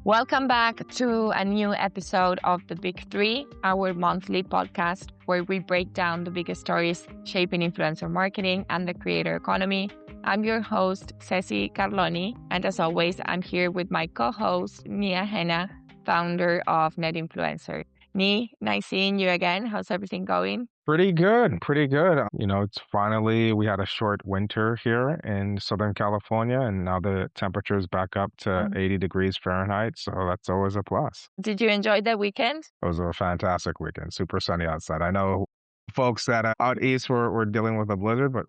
Welcome back to a new episode of The Big Three, our monthly podcast where we break down the biggest stories shaping influencer marketing and the creator economy. I'm your host, Ceci Carloni, and as always, I'm here with my co-host, Nii Ahene, founder of Net Influencer. Nii, nice seeing you again. How's everything going? Pretty good, pretty good. It's finally, we had a short winter here in Southern California, and now the temperature is back up to 80 degrees Fahrenheit. So that's always a plus. Did you enjoy the weekend? It was a fantastic weekend, super sunny outside. I know folks that are out east were dealing with a blizzard, but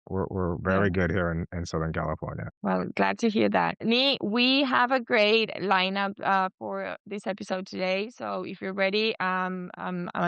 we're very good here in Southern California. Well, glad to hear that. Nii, we have a great lineup for this episode today. So if you're ready, I'm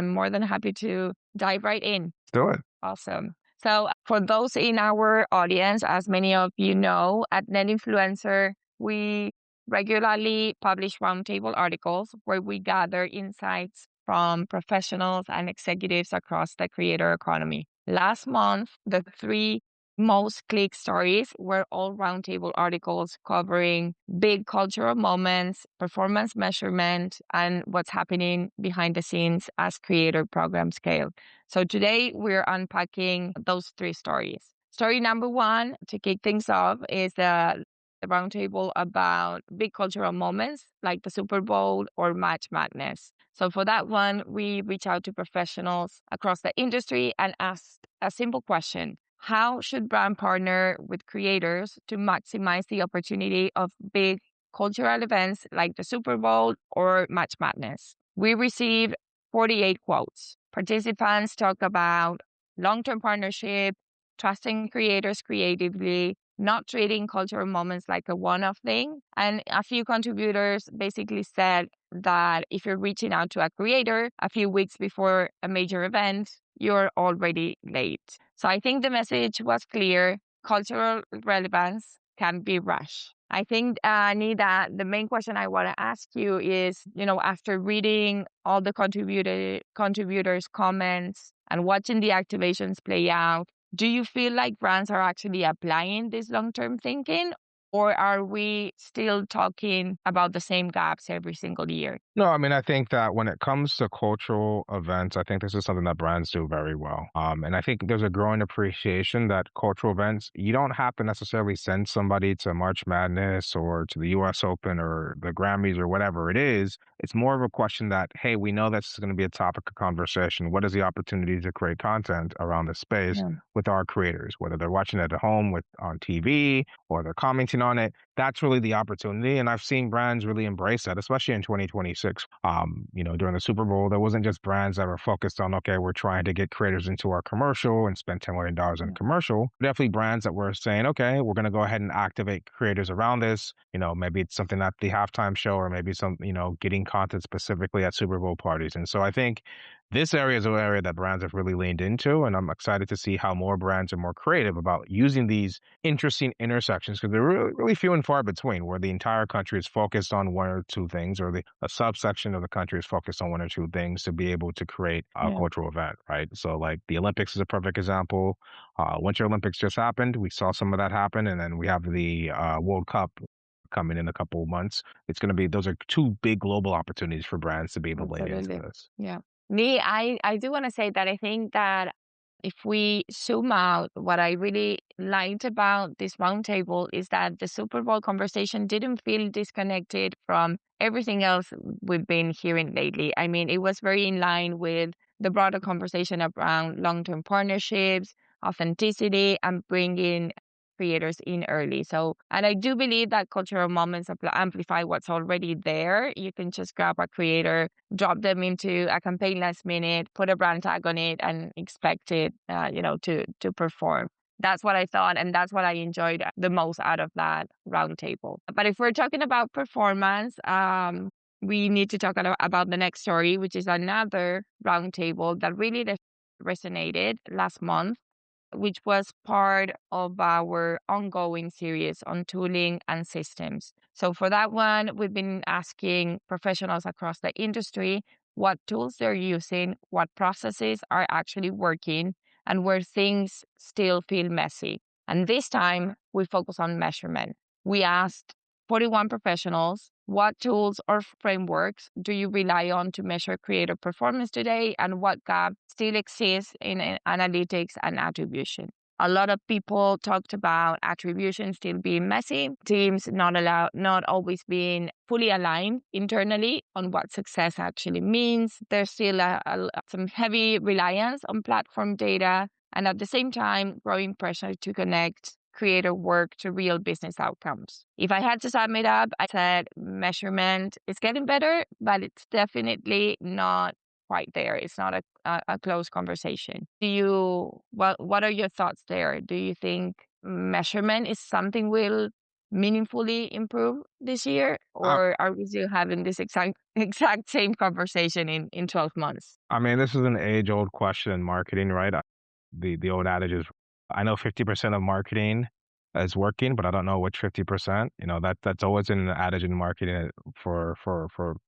more than happy to dive right in. Let's do it. Awesome. So for those in our audience, as many of you know, at Net Influencer, we regularly publish roundtable articles where we gather insights from professionals and executives across the creator economy. Last month, the three most clicked stories were all roundtable articles covering big cultural moments, performance measurement, and what's happening behind the scenes as creator programs scale. So today we're unpacking those three stories. Story number one, to kick things off, is the roundtable about big cultural moments like the Super Bowl or March Madness. So for that one, we reach out to professionals across the industry and asked a simple question. How should brand partner with creators to maximize the opportunity of big cultural events like the Super Bowl or March Madness? We received 48 quotes. Participants talk about long-term partnership, trusting creators creatively, not treating cultural moments like a one-off thing. And a few contributors basically said that if you're reaching out to a creator a few weeks before a major event, you're already late. So I think the message was clear. Cultural relevance can be rushed. I think, Nida, the main question I want to ask you is, after reading all the contributors' comments and watching the activations play out, do you feel like brands are actually applying this long-term thinking? Or are we still talking about the same gaps every single year? No, I think that when it comes to cultural events, I think this is something that brands do very well. And I think there's a growing appreciation that cultural events, you don't have to necessarily send somebody to March Madness or to the US Open or the Grammys or whatever it is. It's more of a question that, hey, we know that's going to be a topic of conversation. What is the opportunity to create content around this space with our creators, whether they're watching it at home on TV or they're commenting on it? That's really the opportunity. And I've seen brands really embrace that, especially in 2026. During the Super Bowl, there wasn't just brands that were focused on, okay, we're trying to get creators into our commercial and spend $10 million on commercial. Definitely brands that were saying, okay, we're going to go ahead and activate creators around this. Maybe it's something at the halftime show or maybe getting content specifically at Super Bowl parties. And so I think this area is an area that brands have really leaned into, and I'm excited to see how more brands are more creative about using these interesting intersections because they're really, really few and far between where the entire country is focused on one or two things or a subsection of the country is focused on one or two things to be able to create a cultural event, right? So like the Olympics is a perfect example. Winter Olympics just happened. We saw some of that happen, and then we have the World Cup coming in a couple of months. It's going to be, those are two big global opportunities for brands to be able to lay into this. Yeah. Me, I do want to say that I think that if we zoom out, what I really liked about this roundtable is that the Super Bowl conversation didn't feel disconnected from everything else we've been hearing lately. I mean, it was very in line with the broader conversation around long-term partnerships, authenticity, and bringing creators in early. So, and I do believe that cultural moments amplify what's already there. You can just grab a creator, drop them into a campaign last minute, put a brand tag on it, and expect it, to perform. That's what I thought, and that's what I enjoyed the most out of that roundtable. But if we're talking about performance, we need to talk about the next story, which is another roundtable that really resonated last month, which was part of our ongoing series on tooling and systems. So for that one, we've been asking professionals across the industry what tools they're using, what processes are actually working, and where things still feel messy. And this time we focus on measurement. We asked 41 professionals, what tools or frameworks do you rely on to measure creator performance today, and what gap still exists in analytics and attribution? A lot of people talked about attribution still being messy, teams not always being fully aligned internally on what success actually means. There's still some heavy reliance on platform data, and at the same time, growing pressure to connect creator work to real business outcomes. If I had to sum it up, I said measurement is getting better, but it's definitely not quite there. It's not a close conversation. What are your thoughts there? Do you think measurement is something will meaningfully improve this year, Uh, or are we still having this exact same conversation in 12 months? I mean, this is an age-old question in marketing, right? The old adage is, I know 50% of marketing is working, but I don't know which 50%. That's always been an adage in marketing for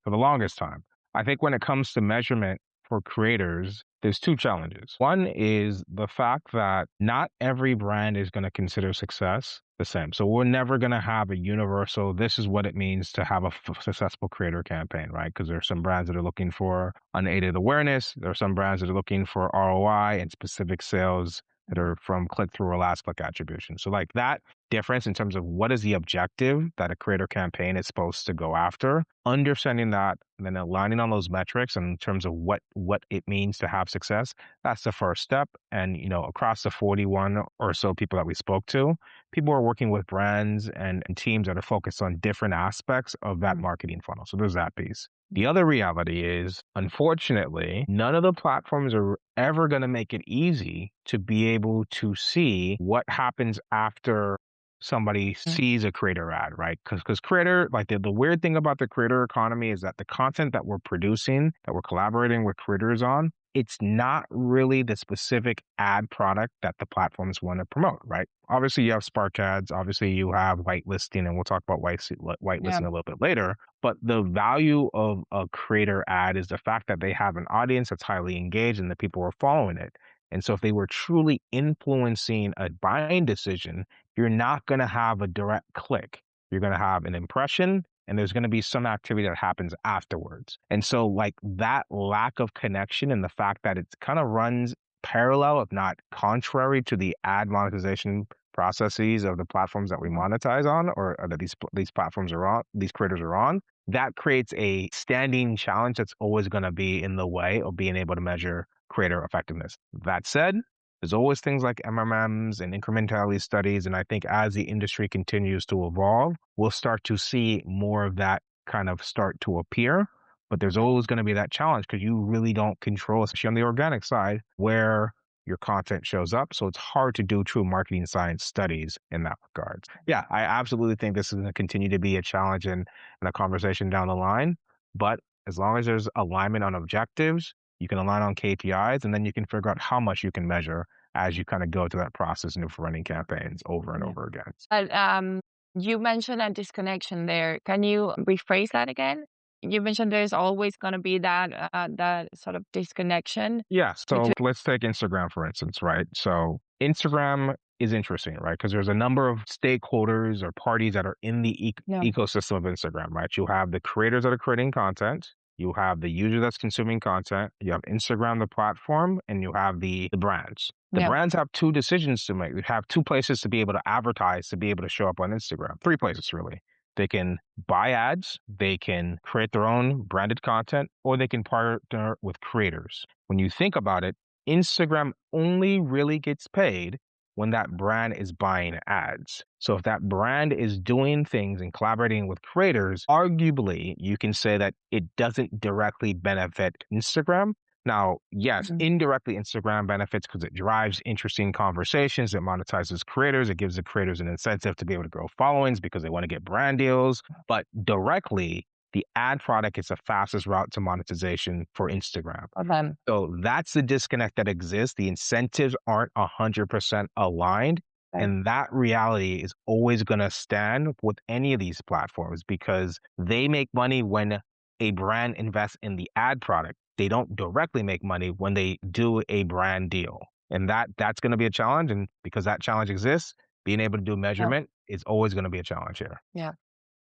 the longest time. I think when it comes to measurement for creators, there's two challenges. One is the fact that not every brand is going to consider success the same. So we're never going to have a universal, this is what it means to have a successful creator campaign, right? Because there are some brands that are looking for unaided awareness. There are some brands that are looking for ROI and specific sales that are from click through or last click attribution. So like that difference in terms of what is the objective that a creator campaign is supposed to go after, understanding that and then aligning on those metrics in terms of what it means to have success, that's the first step. And across the 41 or so people that we spoke to, people are working with brands and teams that are focused on different aspects of that marketing funnel. So there's that piece. The other reality is, unfortunately, none of the platforms are ever going to make it easy to be able to see what happens after somebody sees a creator ad, right? Because creator, like the weird thing about the creator economy is that the content that we're producing, that we're collaborating with creators on, it's not really the specific ad product that the platforms want to promote, right? Obviously, you have Spark ads. Obviously, you have whitelisting, and we'll talk about whitelisting a little bit later. But the value of a creator ad is the fact that they have an audience that's highly engaged and the people are following it. And so if they were truly influencing a buying decision, you're not going to have a direct click. You're going to have an impression and there's going to be some activity that happens afterwards. And so like that lack of connection and the fact that it kind of runs parallel, if not contrary to the ad monetization processes of the platforms that we monetize on or that these platforms are on, these creators are on, that creates a standing challenge that's always going to be in the way of being able to measure creator effectiveness. That said, there's always things like MMMs and incrementality studies. And I think as the industry continues to evolve, we'll start to see more of that kind of start to appear. But there's always going to be that challenge because you really don't control, especially on the organic side, where your content shows up. So it's hard to do true marketing science studies in that regard. Yeah, I absolutely think this is going to continue to be a challenge and a conversation down the line. But as long as there's alignment on objectives, you can align on KPIs, and then you can figure out how much you can measure as you kind of go through that process and for running campaigns over and over again. But you mentioned a disconnection there. Can you rephrase that again? You mentioned there's always going to be that sort of disconnection Yeah. So between. let's take Instagram, for instance, right? So Instagram is interesting, right? Because there's a number of stakeholders or parties that are in the Yeah. ecosystem of Instagram, right? You have the creators that are creating content. You have the user that's consuming content. You have Instagram, the platform, and you have the brands. The Yeah. brands have two decisions to make. They have two places to be able to advertise, to be able to show up on Instagram. Three places, really. They can buy ads, they can create their own branded content, or they can partner with creators. When you think about it, Instagram only really gets paid when that brand is buying ads. So if that brand is doing things and collaborating with creators, arguably you can say that it doesn't directly benefit Instagram. Now, yes, indirectly Instagram benefits because it drives interesting conversations. It monetizes creators. It gives the creators an incentive to be able to grow followings because they want to get brand deals. But directly, the ad product is the fastest route to monetization for Instagram. Okay. So that's the disconnect that exists. The incentives aren't 100% aligned. Right. And that reality is always going to stand with any of these platforms because they make money when a brand invests in the ad product. They don't directly make money when they do a brand deal. And that's going to be a challenge. And because that challenge exists, being able to do Yeah. measurement is always going to be a challenge here. Yeah.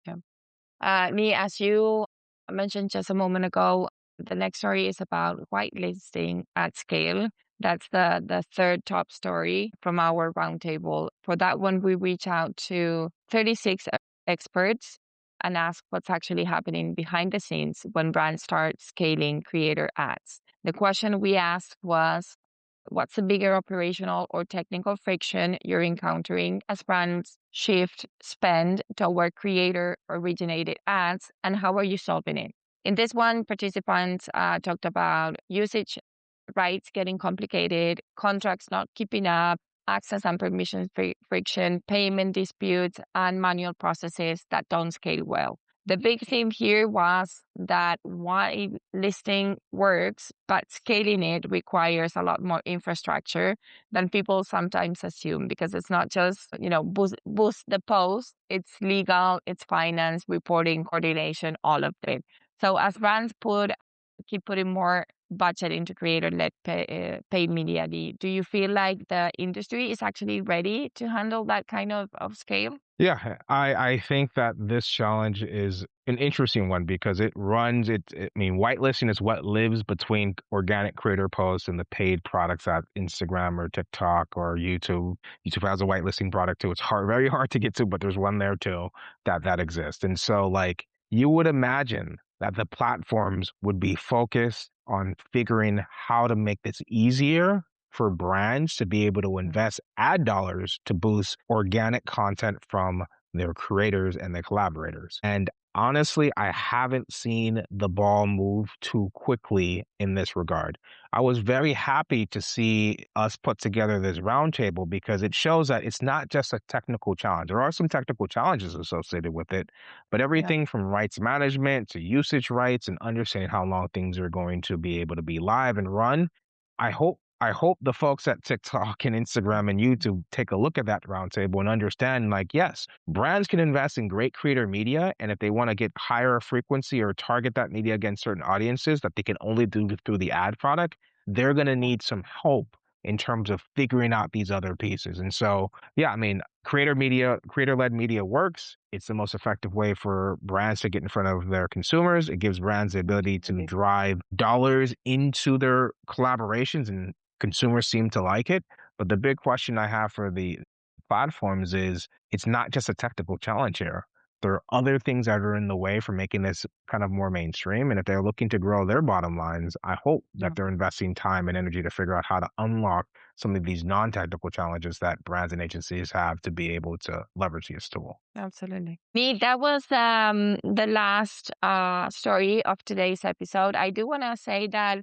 Yeah. Nii, as you mentioned just a moment ago, the next story is about whitelisting at scale. That's the third top story from our roundtable. For that one, we reach out to 36 experts and ask what's actually happening behind the scenes when brands start scaling creator ads. The question we asked was, what's the bigger operational or technical friction you're encountering as brands shift spend toward creator originated ads, and how are you solving it? In this one, participants talked about usage rights getting complicated, contracts not keeping up, access and permission friction, payment disputes, and manual processes that don't scale well. The big theme here was that while listing works, but scaling it requires a lot more infrastructure than people sometimes assume, because it's not just, boost the post, it's legal, it's finance, reporting, coordination, all of it. So as brands keep putting more budget into creator-led paid media, do you feel like the industry is actually ready to handle that kind of scale? Yeah, I think that this challenge is an interesting one because I mean, whitelisting is what lives between organic creator posts and the paid products at Instagram or TikTok or YouTube. YouTube has a whitelisting product too. It's very hard to get to, but there's one there too that exists. And so, like, you would imagine that the platforms would be focused on figuring how to make this easier for brands to be able to invest ad dollars to boost organic content from their creators and their collaborators. And honestly, I haven't seen the ball move too quickly in this regard. I was very happy to see us put together this roundtable because it shows that it's not just a technical challenge. There are some technical challenges associated with it, but Yeah. everything from rights management to usage rights and understanding how long things are going to be able to be live and run. I hope the folks at TikTok and Instagram and YouTube take a look at that roundtable and understand, like, yes, brands can invest in great creator media, and if they want to get higher frequency or target that media against certain audiences that they can only do through the ad product, they're going to need some help in terms of figuring out these other pieces. And so, yeah, I mean, creator-led media works. It's the most effective way for brands to get in front of their consumers. It gives brands the ability to drive dollars into their collaborations, and consumers seem to like it. But the big question I have for the platforms is it's not just a technical challenge here. There are other things that are in the way for making this kind of more mainstream. And if they're looking to grow their bottom lines, I hope that they're investing time and energy to figure out how to unlock some of these non-technical challenges that brands and agencies have to be able to leverage this tool. Absolutely. Neat. That was the last story of today's episode. I do want to say that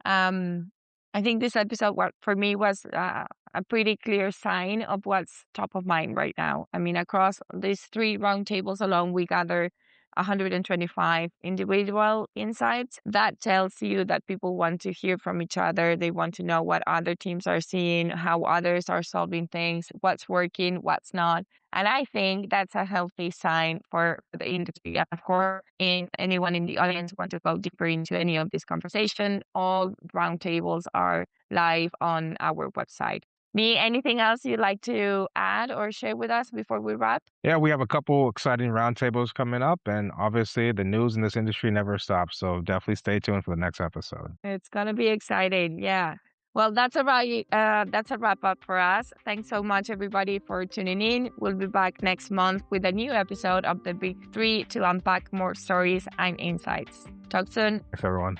um, I think this episode, what for me was a pretty clear sign of what's top of mind right now. I mean, across these three roundtables alone, we gather 125 individual insights. That tells you that people want to hear from each other. They want to know what other teams are seeing, how others are solving things, what's working, what's not. And I think that's a healthy sign for the industry. And of course, if anyone in the audience want to go deeper into any of this conversation, all roundtables are live on our website. Nii, anything else you'd like to add or share with us before we wrap? Yeah, we have a couple exciting roundtables coming up, and obviously the news in this industry never stops. So definitely stay tuned for the next episode. It's gonna be exciting. Yeah. Well, that's a wrap up for us. Thanks so much, everybody, for tuning in. We'll be back next month with a new episode of the Big Three to unpack more stories and insights. Talk soon. Thanks, everyone.